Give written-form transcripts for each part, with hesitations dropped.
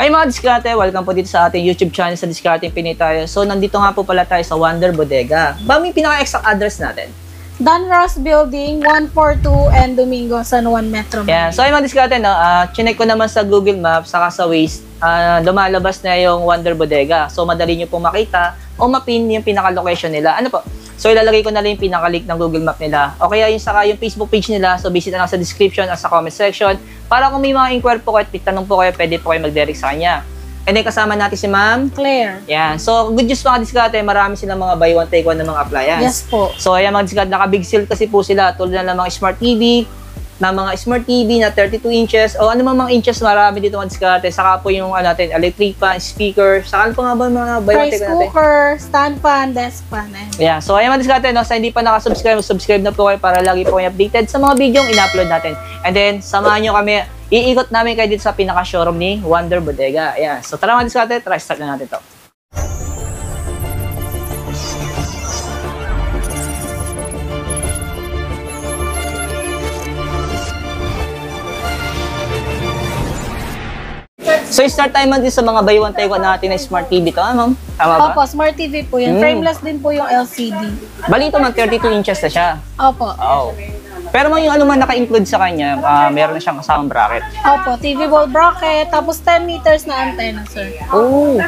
Ay mga diskarte, welcome po dito sa ating YouTube channel sa Discarding Pinoy tayo. So nandito nga po pala tayo sa Wonder Bodega. Ba may pinaka-exact address natin? Dan Ross Building, 142 and Domingo, San Juan Metro. Yeah. So ay mga diskarte, no, chinek ko naman sa Google Maps saka sa Waze, lumalabas na yung Wonder Bodega. So madali nyo pong makita o mapin yung pinaka-location nila. Ano po? So ilalagay ko na lang yung pinaka-link ng Google Map nila. O kaya yung saka yung Facebook page nila. So visit na lang sa description at sa comment section. Para kung may mga inquire po kayo at tanong po kayo, pwede po kayo mag-direct sa kanya. And then kasama natin si Ma'am Claire. Yan. So good news mga diskarte, marami silang mga buy one take one ng mga appliance. Yes po. So ayan mga diskarte, naka-big sale kasi po sila. Tulad na ng mga Smart TV, na mga Smart TV na 32 inches o ano mga inches, marami dito mga diskarte. Saka po yung natin, electric fan, speaker, saka ano pa nga ba mga buy one take one natin? Rice cooker, stand pan, desk pan. Yeah, so ayan mga diskarte, no, sa hindi pa nakasubscribe, subscribe na po kayo para lagi po kayo updated sa mga video yung in-upload natin. And then, samahan nyo kami, iikot namin kayo dito sa pinaka-showroom ni Wonder Bodega. Ayan, so tara mga diskarte, try start na natin to. So, start tayo man din sa mga buy one take one natin na Smart TV to, ma'am? Tama ba? Opo, Smart TV po yun. Frameless din po yung LCD. Bali ito man, 32 inches na siya. Opo. Oh. Pero yung ano man naka-include sa kanya, meron na siyang kasamang bracket. Opo, TV wall bracket, tapos 10 meters na antenna, sir. Oh!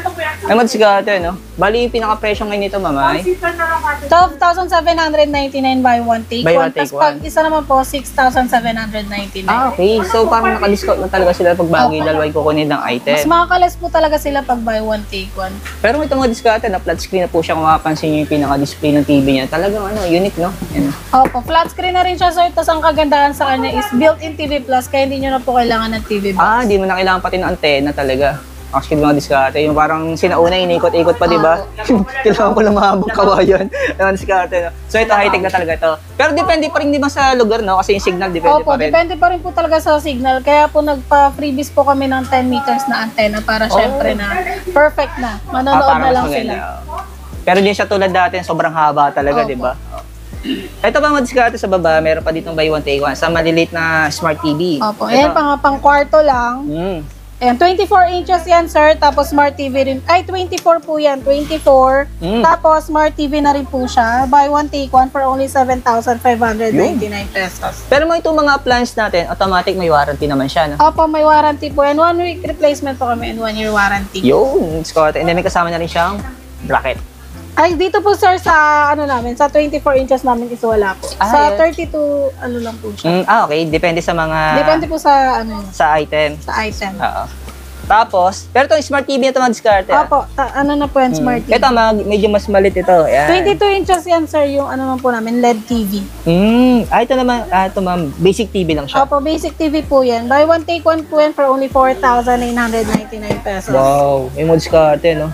Ay, madsigate, no? Bali, yung pinaka-presyo ngayon nito, mamay? 12,799 buy one take Buy one, one. take Tapos pag isa naman po, 6,799. Okay. So, parang naka-discount na talaga sila pag bagay dalawa yung kukunin ng Mas item. makakalas po talaga sila pag buy one take one. Pero ito mga diskarte, na flat screen na po siya kung mapapansin nyo yung pinaka-display ng TV niya. Talagang unique, no? Yan. Opo, flat screen na rin siya, sir. Tapos ang kagandahan sa kanya is built-in TV Plus, kaya hindi nyo na po kailangan ng TV box. Di mo na kailangan pati ng antena talaga. Actually, mga diskarte, yung parang sinauna, inikot-ikot pa, di ba? Kailangan ko lang mahabang kawayan. Yung diskarte, no? So, ito, high-tech na talaga ito. Pero depende pa rin, di ba, sa lugar, no? Kasi yung signal, depende Opo, pa rin. depende pa rin po talaga sa signal. Kaya po nagpa-freebies po kami ng 10 meters na antena para syempre na perfect na. Manonood Parang na mas lang maganda. sila. Pero din siya tulad dati, sobrang haba talaga, Opo. di ba? Ito pa mga diskarte sa baba, meron pa ditong buy one take one sa maliliit na Smart TV. Opo, ayan pang kwarto lang. Ayan, 24 inches yan, sir. Tapos Smart TV rin. Ay, 24 po yan. 24. Tapos Smart TV na rin po siya. Buy one, take one for only 7,599 pesos. Pero mga itong mga appliance natin, automatic may warranty naman siya, no? Opo, may warranty po. And 1 week replacement po kami and 1 year warranty. Yun, diskarte. And then may kasama na rin siyang bracket. Ay, dito po, sir, sa namin, sa 24 inches namin is wala po. Sa yes. 32, lang po siya. Okay. Depende sa mga... Depende po sa, sa item. sa item. Oo. Tapos, pero itong Smart TV na ito mga diskarte. Opo, na po yan, Smart TV. Ito, medyo mas malit ito. Ayan. 22 inches yan, sir, yung naman po namin, LED TV. Ito naman, ito ma'am, basic TV lang siya. Opo, basic TV po yan. Buy one, take one po yan for only 4,999 pesos. Wow, may mga diskarte, no?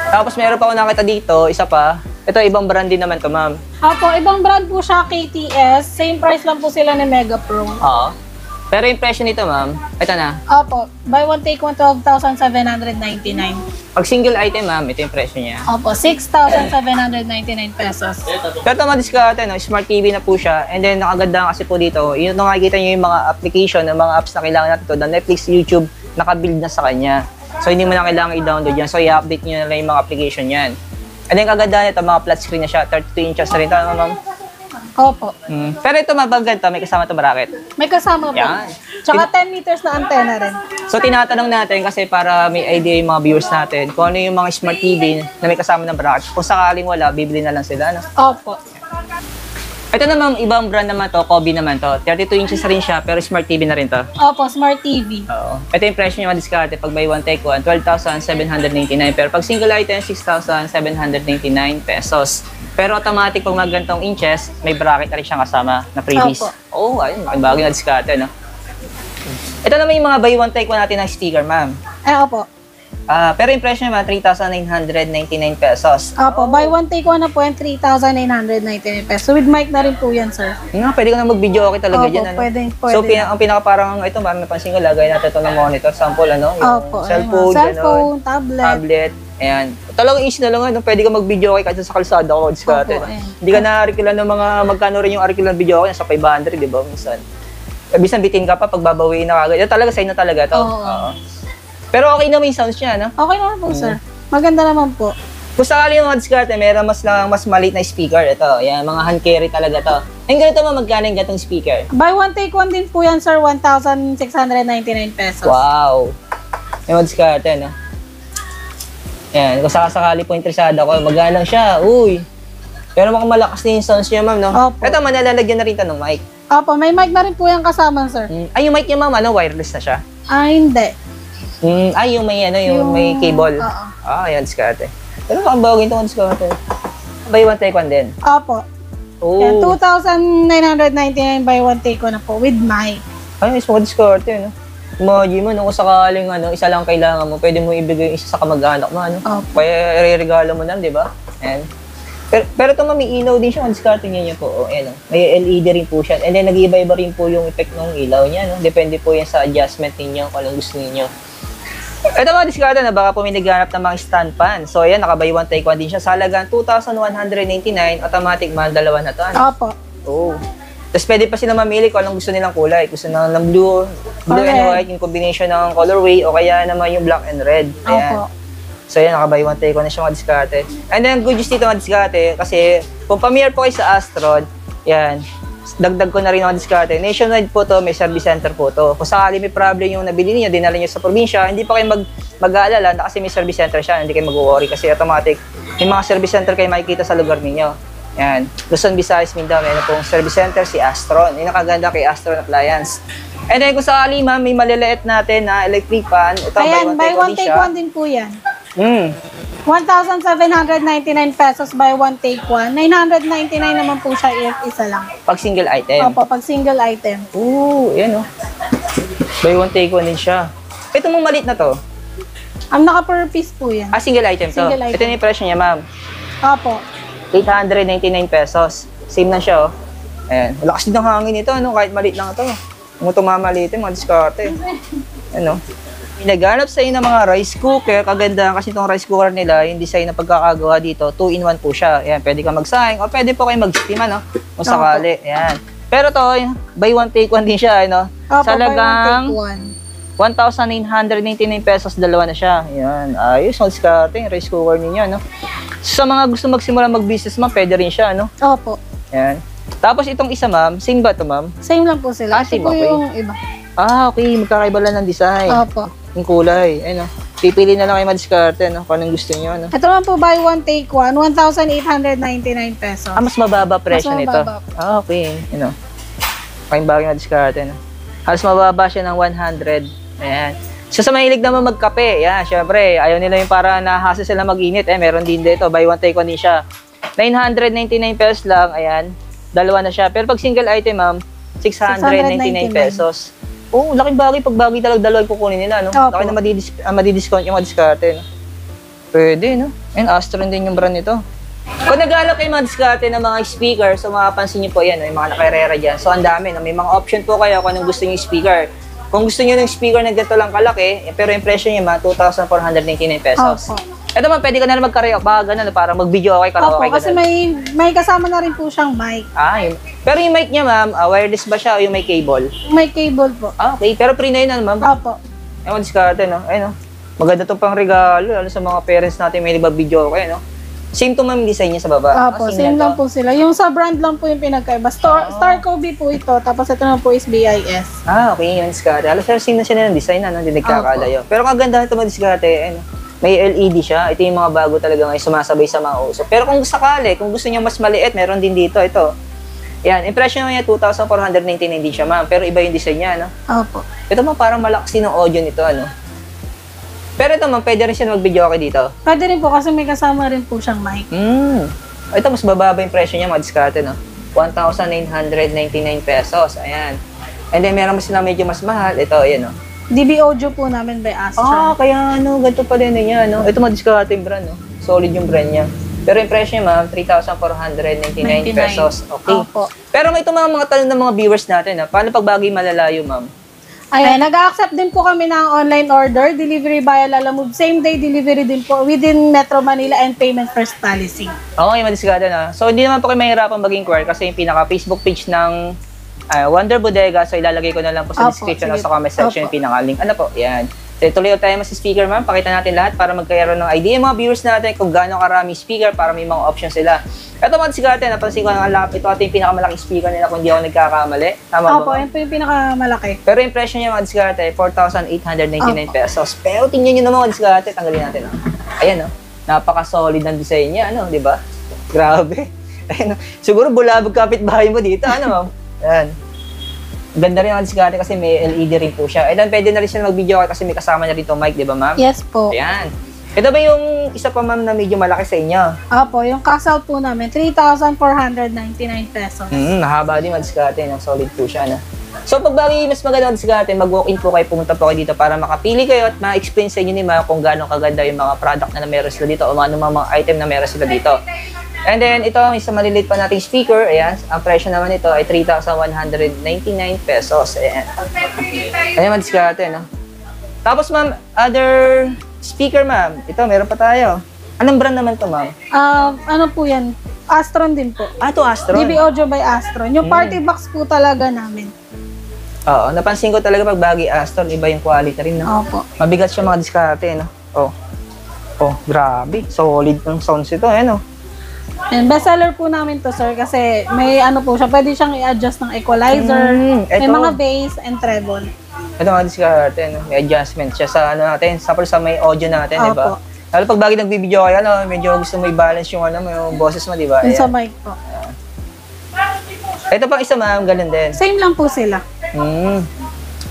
Tapos meron pa ako nakita dito, isa pa. Ito, ibang brand din naman to, ma'am. Opo, ibang brand po siya, KTS. Same price lang po sila ni Mega Pro. Oo. Pero yung presyo nito, ma'am, ito na. Opo, buy one, take one, 12,799. Pag single item, ma'am, ito yung presyo niya. Opo, 6,799 pesos. Pero ito mga diskarte, no? Smart TV na po siya. And then, nakaganda kasi po dito, yung nakikita nyo yung mga application, ng mga apps na kailangan natin ito, na Netflix, YouTube, nakabuild na sa kanya. So, hindi mo na kailangan i-download yan. So, i-update nyo na lang yung mga application yan. And then, kaganda nito, mga flat screen na siya. 32 inches na rin. Tama, ma'am? Opo. Pero ito, mabaganda. May kasama ito bracket. May kasama po. Yan. Tsaka 10 meters na antena rin. So, tinatanong natin kasi para may idea yung mga viewers natin kung ano yung mga Smart TV na may kasama ng bracket. Kung sakaling wala, bibili na lang sila. No? Opo. Ito naman, ibang brand naman to, Kobe naman to. 32 inches rin siya, pero Smart TV na rin to. Opo, Smart TV. Oo. Ito yung presyo niya madiskarte. Pag buy one, take one, 12,799. Pero pag single item, 6,799 pesos. Pero automatic, pag mga gantong inches, may bracket na rin siyang kasama na freebies. Opo. Ayun, bagay na diskarte, no? Ito naman yung mga buy one, take one natin ng sticker, ma'am. Opo. Pero yung presyo naman, 3,999 pesos. Opo, buy one, take one na po yan, 3,999 pesos. So with mic na rin po yan, sir. Pwede ka na mag-video okay talaga Opo, dyan. Ano? pwede So, ang pinaka parang ito, marami napansin ko, lagay natin ito ng monitor, sample, ano? Yung Opo, cellphone, tablet. Ayan. Talagang easy na lang, ano? Pwede ka mag-video okay kahit sa kalsada ko, diskarte. Hindi ka na-arkilan ng mga, magkano rin yung arkilan video okay, sa 500, di ba, minsan. Bisan bitin ka pa, pag babawiin na kagad. Ito talaga, sa'yo na talaga ito. Oo. Pero okay naman yung sounds niya, no? Okay naman po, sir. Maganda naman po. Kung sakali yung mga diskarte, meron mas maliit na speaker. Ito, yan, mga hand carry talaga to. Yung ganito mo, magkano yung gatong speaker? Buy one, take one din po yan, sir. 1,699 pesos. Wow! Yung mga diskarte, no? Yan, kung sakali po interesado ko, magalang siya. Uy! Pero mga malakas na yung sounds niya, ma'am, no? Opo. Ito, manalalagyan na rin ito ng mic. Opo, may mic na rin po yung kasama, sir. Ay, yung mic niya, ma'am, wireless na siya? Hindi. Ay, yung may, may cable. Oo. Ah, yan, diskarte. Pero ang bagay itong diskarte. Buy one, take one din. Opo. Oh. Yan, 2,999 buy one, take one na po with mic. Ay, mas mga diskarte, no? Imagine mo, no, kung sakaling isa lang kailangan mo, pwede mo ibigay yung isa sa kamag-anak mo, ano? Opo. Kaya re-regalo mo lang, di ba? Ayan. Pero ito, may ilaw din siya, ang diskarte niya po. Oh, ayan, oh. May LED rin po siya. And then, nag-iiba-iba rin po yung effect ng ilaw niya, no? Depende po yan sa adjustment ninyo, kung anong gusto ninyo. Ito mga diskarte na baka po may naghanap ng mga stand pan. So, ayan, naka-buy one, take one din siya. Sa halagang 2,199, automatic mahal dalawa na to. Ano? Opo. Oo. Tapos pwede pa sila mamili kung anong gusto nilang kulay. Gusto nila ng blue and white, yung combination ng colorway, o kaya naman yung black and red. Ayan. Opo. So, ayan, naka-buy one, take one na siya mga diskarte. And then, good news dito mga diskarte, kasi kung pamilya po kayo sa Astron, yan, dagdag ko na rin mga diskarte. Nationwide po to, may service center po to. Kung sakali may problem yung nabili niyo, dinala niyo sa probinsya, hindi pa kayo mag-aalala na kasi may service center siya, hindi kayo mag-worry kasi automatic may mga service center kayo makikita sa lugar ninyo. Yan. Luzon, Visayas, Mindanao, meron pong service center si Astron. Yung nakaganda kay Astron Appliance. And then kung sakali ma'am, may maliliit natin na electric fan. Ito, Ayan, buy one, din take siya. one din po yan. 1,799 pesos buy one, take one. 999 naman po siya if isa lang. Pag single item. Opo, pag single item. Ooh, yan oh. Buy one, take one din siya. Ito mong maliit na to. Ang naka-per piece po yan. Ah, single item to. Single item. Ito yung presyo niya, ma'am. Opo. 899 pesos. Same na siya, oh. Ayan. Malakas din ang hangin ito, ano? Kahit maliit lang ito. Kung tumamalitin, mga diskarte. Ano? Naghanap sa inyo ng mga rice cooker. Kaganda kasi itong rice cooker nila, yung design na pagkakagawa dito, 2-in-1 po siya. Ayan, pwede ka mag-saing o pwede po kayo mag-steam, ano? Kung sakali. Ayan. Pero to, buy one, take one din siya, ano? Opo, Salagang buy one, take one. 1,999 pesos, dalawa na siya. Ayan, ayos, mga diskarte, yung rice cooker ninyo, no? Sa mga gusto magsimula mag-business, ma'am, pwede rin siya, no? Opo. Ayan. Tapos itong isa, ma'am, same ba ito, ma'am? Same lang po sila. Ah, Ito same, po okay. yung iba. Ah, okay. Magkakaiba lang ng design. Opo. Yung kulay. Ayun, no? Pipili na lang kayo madiskarte, no? Kung anong gusto niyo, no? Ito naman po, buy one, take one. 1,899 pesos. Ah, mas mababa presyo Mas nito. mababa. Ah, okay. You know. Kayong bagay na diskarte, no? Halos mababa siya ng 100. Ayan. So, sa mahilig naman magkape, yan, syempre, ayaw nila yung para nahasa sila mag-init. Meron din dito. Buy one, take one din siya. 999 pesos lang. Ayan. Dalawa na siya. Pero pag single item, ma'am, 699 pesos. Oh, laking bagay. Pag bagay talaga, dalawa yung kukunin nila, no? Opo. Laki na madidiscount yung mga diskarte, no? Pwede, no? And Astron din yung brand nito. Kung nag-aalok kayo mga diskarte ng mga speaker, so mapapansin niyo po yan, no? Yung mga naka-Herrera dyan. So, ang dami, no? May mga option po kayo kung anong gusto niyo yung speaker. Kung gusto niyo ng speaker na ganito lang kalaki, pero yung presyo niya, 2,499 pesos. Opo. Ito man, pwede ka na mag-karaoke, baka ganun, para mag-video okay, Opo, karaoke, kasi ganun. may kasama na rin po siyang mic. Ah, yun. Pero yung mic niya, ma'am, wireless ba siya o yung may cable? May cable po. Ah, okay. Pero pre na yun, ano, ma'am? Opo. Ewan, diskarte, no? Ayun, no? Maganda to pang regalo, lalo sa mga parents natin may nag-video okay, no? Same to, ma'am, design niya sa baba. Opo, same lang po sila. Yung sa brand lang po yung pinagkaiba. Star Kobe po ito, tapos ito na po is BIS. Ah, okay, yun, diskarte. Alam, sir, same na siya ng design, ano? Hindi nagkakalayo. Pero kagandahan ito, mga diskarte, ano? May LED siya. Ito yung mga bago talaga ngayon sumasabay sa mga uso. Pero kung sakali, kung gusto niyo mas maliit, meron din dito. Ito. Yan. Impression naman niya, 2,499 din siya, ma'am. Pero iba yung design niya, no? Opo. Ito ma'am, parang malakas din ang audio nito, ano? Pero ito ma'am, pwede rin siya mag-video okay dito. Pwede rin po kasi may kasama rin po siyang mic. Ito, mas bababa yung presyo niya, mga diskarte, no? 1,999 pesos. Ayan. And then, meron mas sila medyo mas mahal. Ito, ayan, no? DB Audio po namin by Astron. Ah, kaya ano, ganito pa rin niya, no? Ito mga diskarte yung brand, no? Solid yung brand niya. Pero yung presyo niya, ma'am, 3,499 pesos. Okay. Opo. Pero may itong mga tanong ng mga viewers natin, ha? Paano pag bagay malalayo, ma'am? Ayan, nag-accept din po kami ng online order, delivery via Lalamove, same day delivery din po within Metro Manila and payment first policy. Okay, madiskarte na. So, hindi naman po kayo mahirapan mag-inquire kasi yung pinaka-Facebook page ng Wonder Bodega, so ilalagay ko na lang po sa Opo, description o sige. sa comment section Opo. yung pinaka-link. Ano po, yan. So, tuloy tayo mas speaker, ma'am. Pakita natin lahat para magkaroon ng idea yung mga viewers natin kung gaano karami speaker para may mga options sila. Ito mga diskarte, napansin ko ang lapit. Ito yung pinakamalaking speaker nila kung hindi ako nagkakamali. Tama Opo, ba? yan po yung pinakamalaki. Pero yung presyo niya mga diskarte, 4,899 pesos. Pero tingnan nyo naman mga diskarte, tanggalin natin. Oh. Ayan, oh. Napaka-solid ng design niya, ano, di ba? Grabe. Ayan, oh. Siguro bulabog kapitbahay mo dito, ano, ma'am? Ayan. Ganda rin ang diskarte kasi may LED rin po siya. And then, pwede na rin siya mag-video kasi may kasama na rito mic, di ba, ma'am? Yes po. Ayan. Ito ba yung isa pa, ma'am, na medyo malaki sa inyo? Opo, yung cash out po namin, 3,499 pesos. Mahaba din ang diskarte. No? Solid po siya, no? So, pag bagay mas maganda ang diskarte, mag-walk-in po kayo, pumunta po kayo dito para makapili kayo at ma-explain sa inyo ni ma'am kung gaano kaganda yung mga product na meron sila dito o ano mga item na meron sila dito. And then, ito ang isang maliliit pa nating speaker. Ayan, ang presyo naman nito ay 3,199 pesos. Ayan. Ayan, madiskarte, no? Tapos, ma'am, other speaker, ma'am. Ito, meron pa tayo. Anong brand naman to, ma'am? Ano po yan? Astron din po. Ah, ito, Astron. DB Audio by Astron. Yung party box po talaga namin. Oo, napansin ko talaga pag bagay Astron, iba yung quality rin, no? Opo. Mabigat siya mga diskarte, no? Oh. Oh, grabe. Solid ng sounds ito, eh, no? And bestseller po namin to, sir, kasi may ano po siya, pwede siyang i-adjust ng equalizer, may Eto. mga bass and treble. Ito mga diskarte, no? May adjustment siya sa ano natin, sa may audio natin, di ba? Opo. Lalo pag bagay nagbibideo kayo, ano, medyo gusto mo i-balance yung ano, yung boses mo, di ba? Yung sa Ayan. mic po. Ito pang isa, ma'am, ganun din. Same lang po sila.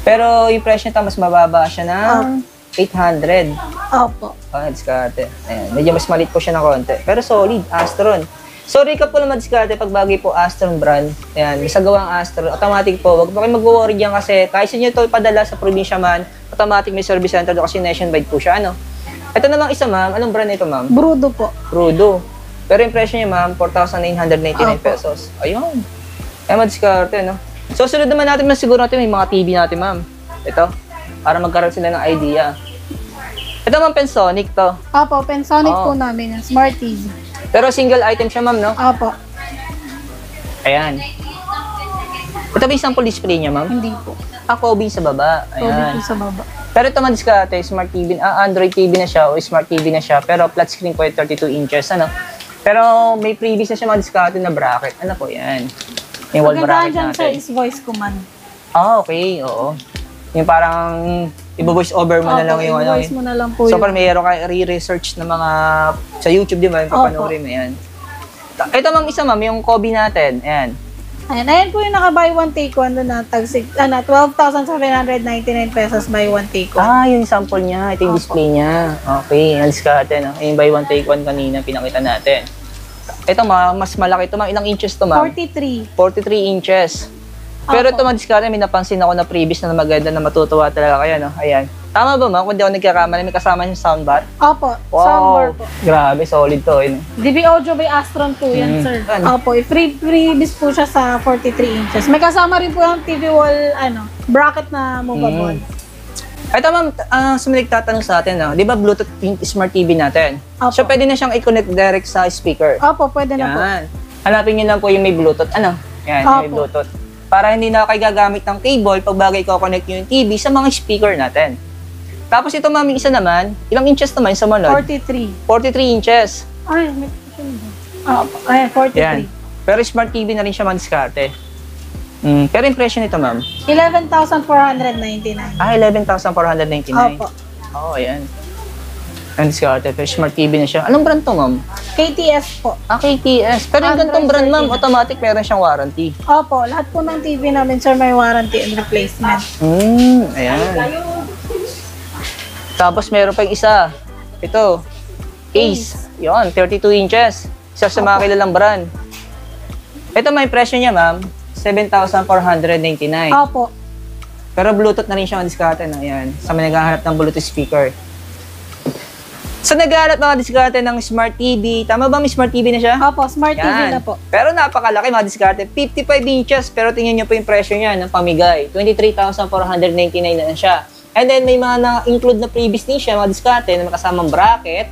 Pero yung presyo nito, mas mababa siya ng 800. Opo. Ah, diskarte. Ayan. Medyo mas maliit po siya ng konti. Pero solid, Astron. So, recap po naman diskarte, pag bagay po Astron brand, ayan, may sagawang Astron, automatic po. Huwag po kayo mag-worry dyan kasi kahit sa inyo ito ipadala sa probinsya man, automatic may service center doon kasi nationwide po siya, ano? Ito namang isa, ma'am. Anong brand nito, ma'am? Brudo po. Crudo. Pero yung presyo niya, ma'am, 4,999 Opo. pesos. Ayun. Ayan, madiskarte, no? So, sunod naman natin, siguro natin may mga TV natin, ma'am. Ito. Para magkaroon sila ng idea. Ito, ma'am, Pensonic to. Opo, Pensonic Oh. po namin yan. Smart TV. Pero single item siya, ma'am, no? Opo. Ayan. Ito ba yung sample display niya, ma'am? Hindi po. Kobe sa baba. Pwede Ayan. po sa baba. Pero ito man diskarte, Smart TV, Android TV na siya o Smart TV na siya, pero flat screen po yung 32 inches, ano? Pero may previous na siya mga diskarte na bracket. Ano po yan? Yung wall Magandaan bracket dyan, sir, natin. is voice command. Ah, okay, oo. Yung parang i-voice over mo na lang yung ano. i-voice mo na lang po So, yun. parang mayroon ka re-research na mga sa YouTube, di ba? Yung papanoorin mo yan. Ito, ma'am, isa, ma'am, yung Kobe natin. Ayan. Ayan po yung naka-buy one take one doon na 12,799 pesos buy one take one. Ah, yung sample niya. Ito yung display niya. Okay, alis ka natin. No? Yung buy one take one kanina, pinakita natin. Ito, mas malaki ito, ma'am. Ilang inches to, ma'am? 43. 43 inches. Pero ito, ma'am, diskarte, may napansin ako na previous na maganda na matutuwa talaga kayo, no? Ayan. Tama ba, ma'am? Kung di ako nagkakamali, may kasama yung soundbar? Opo, soundbar po. Grabe, solid to. Eh. DB Audio by Astron po yan, sir. Ano? Opo, freebies po siya sa 43 inches. May kasama rin po yung TV wall, bracket na movable. Ito, ma'am, sa mga nagtatanong sa atin, no? Di ba Bluetooth yung Smart TV natin? Opo. So, pwede na siyang i-connect direct sa speaker. Opo, pwede na po. Yan. Hanapin niyo lang po yung may Bluetooth. Ano? Yan, may Opo. Bluetooth. Para hindi na kayo gagamit ng cable pag bagay ko connect yung TV sa mga speaker natin. Tapos ito, ma'am, yung isa naman, ilang inches naman sa manod? 43. 43 inches. Ay, may Opo, ay, 43. Yan. Pero Smart TV na rin siya man-diskarte. Pero yung presyo nito, ma'am? 11,499. 11,499. Opo. Oo, ayan. Ang diskarte. Pero Smart TV na siya. Anong brand to, ma'am? KTS po. KTS. Pero yung gantong brand, ma'am, Android automatic meron siyang warranty. Opo, lahat po ng TV namin, sir, may warranty and replacement. Ayan. Tapos meron pa yung isa. Ito. Ace. Yun, 32 inches. Isa sa mga kilalang brand. Ito may presyo niya, ma'am. 7,499. Opo. Pero Bluetooth na rin siya ang diskarte na. Ayan. Sa mga naghahanap ng Bluetooth speaker. Sa naghahanap mga diskarte ng Smart TV, tama ba may Smart TV na siya? Opo, Smart TV Yan. na po. Pero napakalaki mga diskarte. 55 inches. Pero tingnan niyo po yung presyo niya ng pamigay. 23,499 na siya. And then may mga na-include na previous din siya, mga diskarte na may kasamang bracket.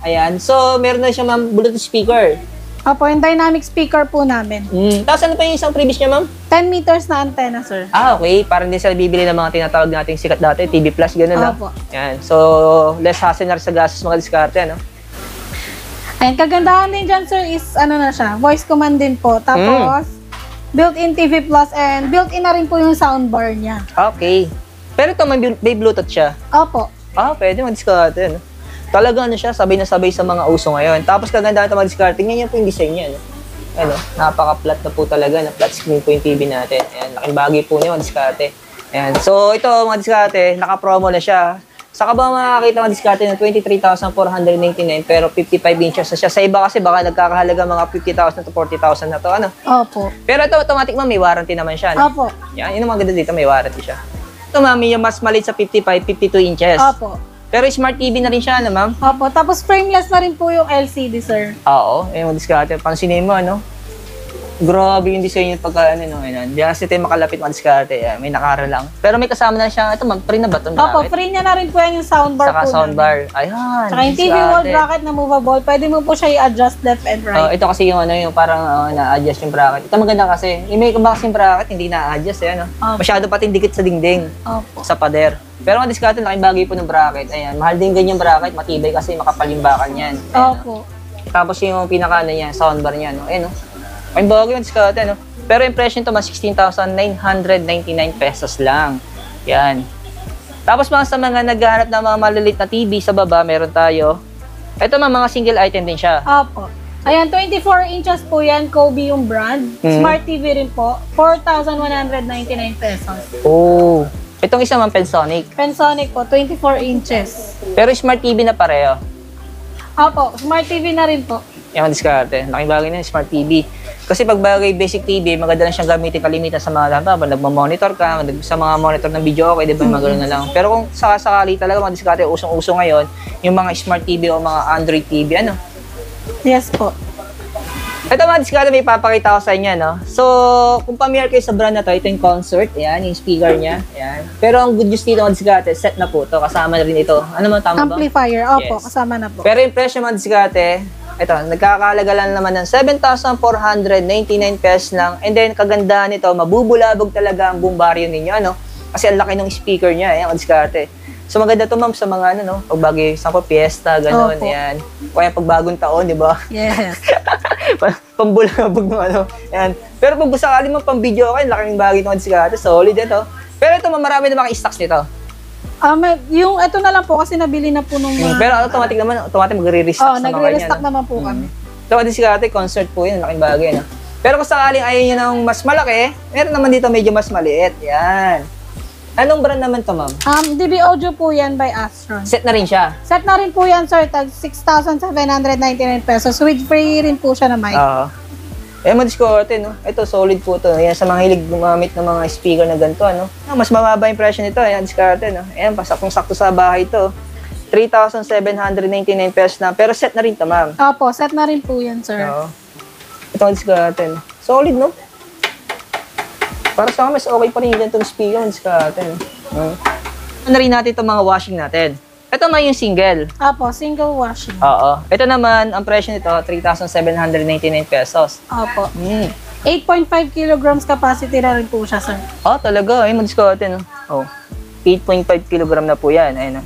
Ayan. So, meron na siya ma'am Bluetooth speaker. Opo, yung dynamic speaker po namin. Tapos ano pa yung isang previous niya, ma'am? 10 meters na antenna, sir. Okay. Parang hindi sila bibili ng mga tinatawag nating sikat dati, TV Plus, gano'n lang. Opo. Yan. So, less hassle na rin sa gastos mga diskarte, ano? Ayan, kagandahan din dyan, sir, is ano na siya, voice command din po. Tapos, built-in TV Plus and built-in na rin po yung soundbar niya. Okay. Pero ito, may Bluetooth siya. Opo. Pwede mag-diskarte, no? Talaga ano siya, sabay na sabay sa mga uso ngayon. Tapos kagandahan ito mag-diskarte, ganyan po yung design niya, no? Ano, napaka-flat na po talaga, na flat screen po yung TV natin. Ayan, laking bagay po niya mag-diskarte. Ayan, so ito mga diskarte, naka-promo na siya. Saka ba makakita mga diskarte ng 23,499 pero 55 inches na siya. Sa iba kasi baka nagkakahalaga mga 50,000 to 40,000 na to, ano? Opo. Pero ito, automatic ma'am, may warranty naman siya, no? Opo. Yan, yun ang maganda dito, may warranty siya. Ito mami, yung mas maliit sa 55, 52 inches. Opo. Pero smart TV na rin siya, ano ma'am? Opo. Tapos frameless na rin po yung LCD, sir. Oo, yung diskarte. Pansinin mo, ano? Grabe yung design yung pagka, ano, no? Yan. Di kasi tayo makalapit mga diskarte. May nakara lang. Pero may kasama na siya, ito ma'am, free na ba ito? Opo, free niya na rin po yan yung soundbar Saka po soundbar. Ayan. Saka yung TV wall bracket na movable, pwede mo po siya i-adjust left and right. Ito kasi yung ano, yung parang na-adjust yung bracket. Ito maganda kasi. Yung may box yung bracket, hindi na-adjust. Ano? Masyado pati dikit sa dingding. Opo. Sa pader. Pero mga diskarte, laking bagay po ng bracket. Ayan, mahal din ganyan bracket, matibay kasi makapalimbakan yan. Ayan, Opo. Tapos yung pinaka niya, soundbar niya, no? Ayan, no? Laking bagay yung diskarte, no? Pero yung presyo nito, mas 16,999 pesos lang. Yan. Tapos mga sa mga naghahanap ng mga maliliit na TV sa baba, meron tayo. Ito mga single item din siya. Opo. Ayan, 24 inches po yan, Kobe yung brand. Smart TV rin po, 4,199 pesos. Oh. Itong isa mang Pensonic. Pensonic po, 24 inches. Pero smart TV na pareho. Opo, Smart TV na rin po. Yung diskarte. Laking bagay na yung smart TV. Kasi pag bagay basic TV, maganda lang siyang gamitin kalimitan sa mga halimbawa, nagmo-monitor ka, sa mga monitor ng video, okay, di ba, magano na lang. Pero kung sakali talaga mga diskarte, usong-uso ngayon, yung mga smart TV o mga Android TV, ano? Yes po. Ito mga diskarte, may papakita ko sa inyo, no? So, kung familiar kayo sa brand na to, ito yung Concert, ayan, yung speaker niya, ayan. Pero ang good news dito mga diskarte, set na po to, kasama na rin ito. Ano mo, tama ba? Amplifier, opo, Yes. kasama na po. Pero yung presyo mga diskarte, ito, nagkakalaga lang naman ng 7,499 pesos lang. And then, kagandahan nito, mabubulabog talaga ang buong baryo ninyo, ano? Kasi ang laki ng speaker niya, ayan, diskarte. So, maganda to ma'am sa mga, ano, no? Pagbagi, sa fiesta, gano'n, Opo. ayan. Kaya pagbagong taon, di ba? Yes. Pambulabog ng ano, ayan. Pero pag sakali mo pang video kayo, laking bagay ng diskarte, solid ito. Pero ito, marami na mga stocks nito. Yung ito na lang po kasi nabili na po nung mga... Pero automatic naman, automatic magre-restock sa mga nagre-restock ganyan, no? naman po kami. Ito kasi diskarte, concert po yun, laking bagay, no? Pero kung sakaling ayaw nyo ng mas malaki, meron naman dito medyo mas maliit. Yan. Anong brand naman to, ma'am? DB Audio po yan by Astron. Set na rin siya. Set na rin po yan, sir. Tag 6,799 pesos. With free rin po siya na mic. Oo. Diskarte, no? Ito, solid po to. Yan, sa mga hilig gumamit ng mga speaker na ganito, ano? Mas mababa yung presyo nito. Yan, diskarte, no? Ayan, pasaktong-sakto sa bahay to. 3,799 pesos na. Pero set na rin to, ma'am. Opo, set na rin po yan, sir. Oo. Ito ang diskarte, no? Solid, no? Para sa akin, mas okay pa rin yung ganitong speaker, diskarte, no? Ano rin natin itong mga washing natin. Ito man yung single. Opo, single washing. Oo. Ito naman, ang presyo nito, 3,799 pesos. Opo. 8.5 kilograms capacity na rin po siya, sir. Talaga. Ay, madiskarte, no? 8.5 kilogram na po yan. Ayun, no?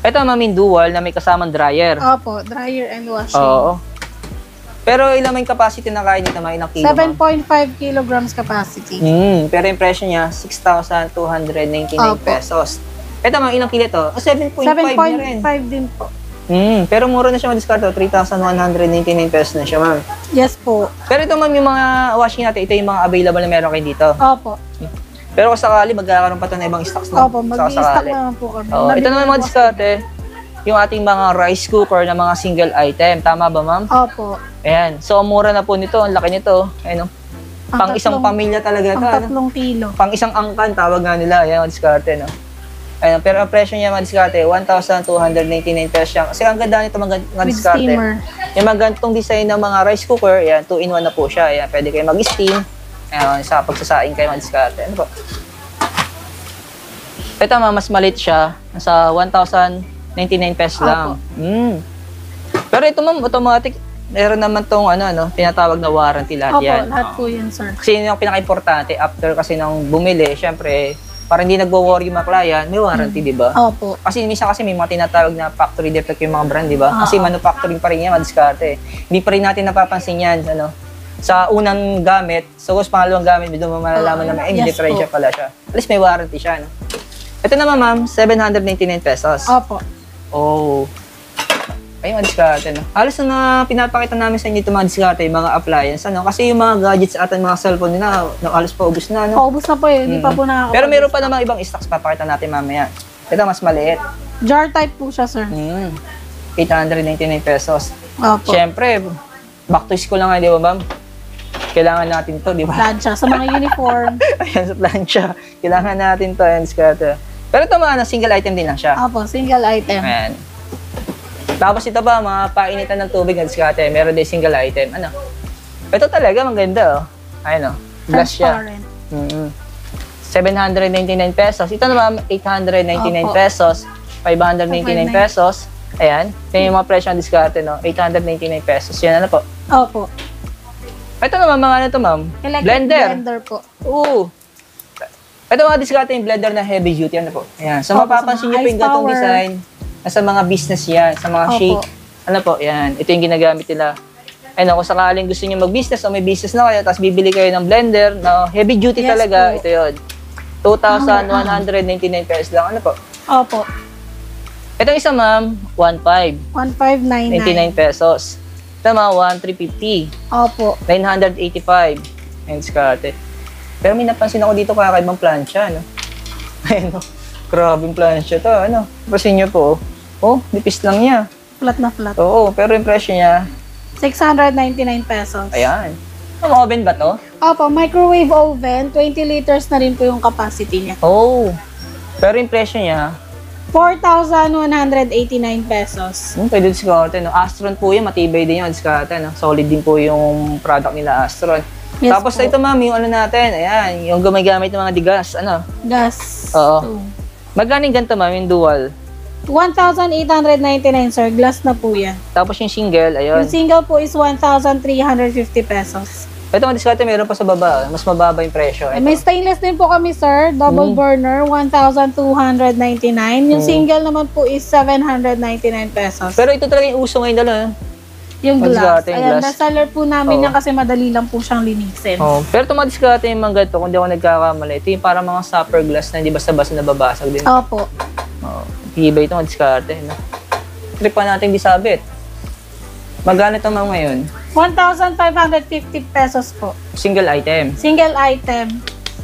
Ito, mamin dual na may kasamang dryer. Opo, dryer and washing. Oo. Pero ilang may capacity na kaya nito, mga ilang kilo? 7.5 kilograms capacity. Pero yung presyo niya, 6,299 Opo. pesos. Ito, mga ilang kilo to? 7.5 na rin. 7.5 din po. Pero mura na siya madiskarte. 3,199 pesos na siya, ma'am. Yes po. Pero ito, ma'am, yung mga washing natin, ito yung mga available na meron kayo dito. Opo. Pero kung sakali, magkakaroon pa ito ng ibang stocks na. Opo, mag-i-stock naman po kami. Ito naman mga diskarte, yung ating mga rice cooker na mga single item. Tama ba, ma'am? Opo. Ayan. So, ang mura na po nito. Ang laki nito. Ayan, pang isang pamilya talaga ito. Pang 3 kilo. Pang isang angkan, tawag nga nila. Ayan, mga diskarte, no? Ayan, pero ang presyo niya, mga diskarte, 1,299 pesos siya. Kasi ang ganda nito, mga With diskarte. steamer. Yung mga ganitong design ng mga rice cooker, ayan, 2-in-1 na po siya. Ayan, pwede kayo mag-steam. Ayan, sa pagsasaing kayo, mga diskarte. Ano po? Ito, mas maliit siya. Nasa 1,099 pesos lang. Pero ito, ma'am, automatic. meron naman tong tinatawag na warranty lahat Opo, yan. lahat po yan, sir. Kasi yun yung pinaka-importante after kasi nang bumili, syempre, para hindi nagwo-worry yung mga client, may warranty, di ba? Opo. Kasi minsan kasi may mga tinatawag na factory defect yung mga brand, di ba? Kasi manufacturing pa rin yan, madiskarte. Hindi pa rin natin napapansin yan, sa unang gamit, so kung pangalawang gamit, doon mo malalaman na may Yes differential po. pala siya. At least may warranty siya, no? Ito naman, ma'am, 799 pesos. Opo. Oh. Ayun, diskarte, no? Halos na pinapakita namin sa inyo itong mga diskarte, yung mga appliance, Kasi yung mga gadgets at mga cellphone nila, halos paubos na, Paubos na po hindi pa po nakakapag. Pero meron pa namang ibang stocks, papakita natin mamaya. Ito, mas maliit. Jar type po siya, sir. 899 pesos. Opo. Siyempre, back to school lang nga, di ba, ma'am? Kailangan natin to, di ba? Plancha. Sa mga uniform. Ayan, sa plancha. Kailangan natin to, ayan, diskarte. Pero ito mga single item din lang siya. Opo, single item. Ayan. Tapos ito ba, mga painitan ng tubig na diskarte, meron din single item. Ito talaga, maganda, oh. Ayan, glass siya. Transparent. 799 pesos. Ito naman, 899 Opo. pesos. 599 pesos. Ayan. Ito yung mga presyo ng diskarte, 899 pesos. Yan, po. Opo. Ito naman, mga ma'am? Electric blender po. Oo. Ito mga diskarte yung blender na heavy duty, po. Ayan. So, Opo, mapapansin sa mga nyo po yung ice gatong power. design. Sa mga business yan, sa mga Opo. shake. Po, yan. Ito yung ginagamit nila. Kung sakaling gusto nyo mag-business o may business na kayo, tapos bibili kayo ng blender na heavy duty Yes talaga, po. ito yun. 2,199 pesos lang. Po? Opo. Itong isa, ma'am, 1,599 1599. pesos. Ito, ma'am, 1,350. Opo. 985. Ayun, diskarte. Pero may napansin ako dito kakaibang plancha, Ayun, grabe yung plancha to, Pasin nyo po, nipis lang niya. Flat na flat. Oo, pero yung presyo niya, 699 pesos. ayan. Ang oven ba to? Opo, microwave oven. 20 liters na rin po yung capacity niya. Oh, pero yung presyo niya, 4,189 pesos. pwede diskarte, Astron po yun, matibay din yung diskarte, Solid din po yung product nila, Astron. Yes Tapos po. ito, ma'am, yung natin, ayan, yung gumagamit ng mga digas, Gas. Oo. Magkano yung ganito, ma'am, yung dual? 1,899, sir. Glass na po yan. Tapos yung single, ayun. Yung single po is 1,350 pesos. Ito mga diskarte, meron pa sa baba. Mas mababa yung presyo. May stainless din po kami, sir. Double burner, 1,299. Yung single naman po is 799 pesos. Pero ito talaga yung uso ngayon, Yung Mas glass. diskarte yung Ayan, glass. bestseller po namin Oo. yan kasi madali lang po siyang linisin. Oh. Pero ito mga diskarte yung mga ganito, kung di ako nagkakamali, ito yung parang mga supper glass na hindi basta-basta nababasag din. Opo. Oh. Iba ito mga diskarte. Trip pa natin disabit. Magkano ito, ma'am, ngayon? 1,550 pesos po. Single item. Single item.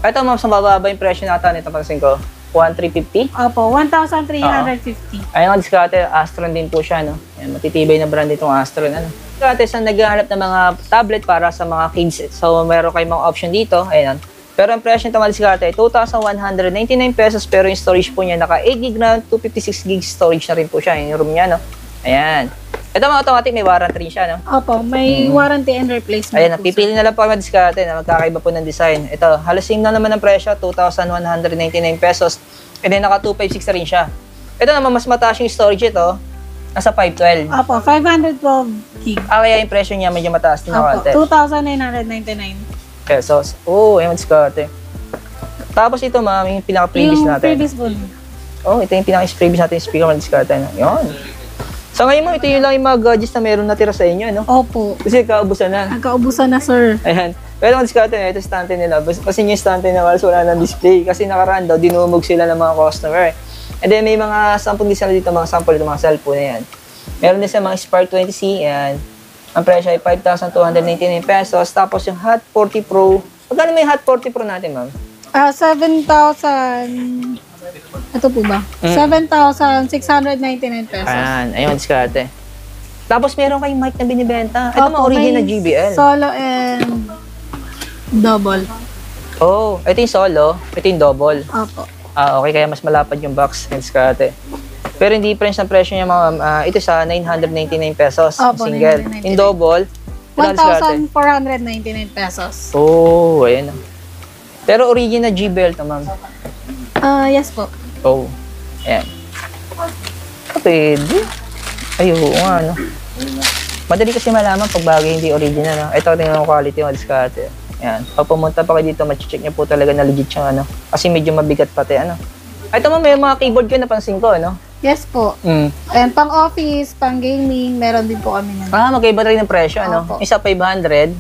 Ito, ma'am, sa bababa yung presyo natin. Ito, pansin ko, 1,350. Opo, 1,350. Ayun ang diskarte, Astron din po siya, Yan, matitibay na brand itong Astron, Diskarte, sa naghahanap ng mga tablet para sa mga kids. So, meron kayong mga option dito, ayan. Pero ang presyo nito mga diskarte ay 2,199 pesos, pero yung storage po niya naka 8 GB RAM, 256 GB storage na rin po siya, yung room niya, Ayan. Ito mga automatic, may warranty rin siya, Opo, may warranty and replacement Ayan, po, pipili na lang po kami diskarte na magkakaiba po ng design. Ito, halos same lang naman ang presyo, 2,199 pesos. And then naka 256 na rin siya. Ito naman, mas mataas yung storage ito. Nasa 512. Opo, 512 gig. Kaya yung presyo niya medyo mataas din na konti. Opo, 2,999. Pesos. Oo, yung diskarte. Tapos ito, ma'am, yung pinaka-previous Yung natin. previous po. Ito yung pinaka-previous natin yung speaker ng diskarte. Yun. So ngayon mo, ito yung lang yung mga gadgets na meron natira sa inyo, Opo. Kasi kaubusan na. Nagkaubusan na, sir. Ayan. Pero ang diskarte nila, ito stante nila. Kasi yung stante na wala ng display. Kasi nakaraan daw, dinumog sila ng mga customer. And then may mga sample din sila dito, mga sample dito, mga cellphone na yan. Meron din sa mga Spark 20C, yan. Ang presyo ay 5,299 pesos. Tapos yung Hot 40 Pro. Magkano may Hot 40 Pro natin, ma'am? 7,000... Ito po ba? 7,699 pesos. Ayan, ayun, diskarte. Tapos meron kayong mic na binibenta. Ito mga Opo, original may JBL. Solo and double. Oh, ito yung solo, ito yung double. Opo. Okay, kaya mas malapad yung box ng diskarte. Pero yung difference ng presyo niya, mga, ito sa 999 pesos. Opo, Single. 999. Yung double, ito ang diskarte. 1,499 pesos. Oh, ayan. Pero original JBL to, ma'am. Yes po. Oh, ayan. Pwede. Ay, oo nga, Madali kasi malaman pag bagay hindi original. No? Ito, tingnan mo quality ng diskarte. Yan. Pag pumunta pa kayo dito, ma-check nyo po talaga na legit yung ano. Kasi medyo mabigat pati ano. Ito mo, may mga keyboard ko napansin ko, ano? Yes po. And pang office, pang gaming, meron din po kami na. Magkaiba rin ng presyo, ano? Opo. Isa 500.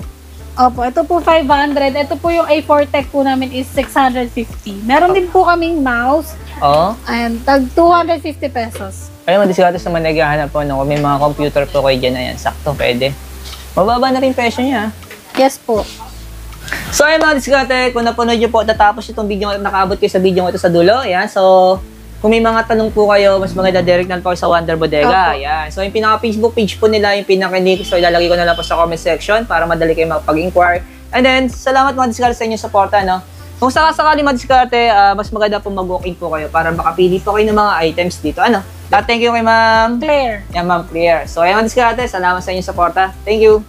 Opo, ito po 500. Ito po yung A4 Tech po namin is 650. Meron din po kaming mouse. Oo. And tag 250 pesos. Ayun, madiskarte sa mga naghahanap po, no? Kung may mga computer po kayo dyan, ayan, sakto, pwede. Mababa na rin presyo niya. Yes po. So ayun mga diskarte, kung napanood nyo po, tatapos itong video, nakaabot kayo sa video ito sa dulo. Ayan, so kung may mga tanong po kayo, mas maganda direct na po sa Wonder Bodega. Ayan. So yung pinaka-Facebook page po nila, yung pinaka-link, so ilalagay ko na lang po sa comment section para madali kayo makapag-inquire. And then, salamat mga diskarte sa inyong suporta, no? Kung sakasakali mga diskarte, mas maganda po mag-walk-in po kayo para makapili po kayo ng mga items dito. Ano? Thank you kay Ma'am Claire. Yan, Ma'am Claire. So ayun mga diskarte, salamat sa inyong suporta. Thank you.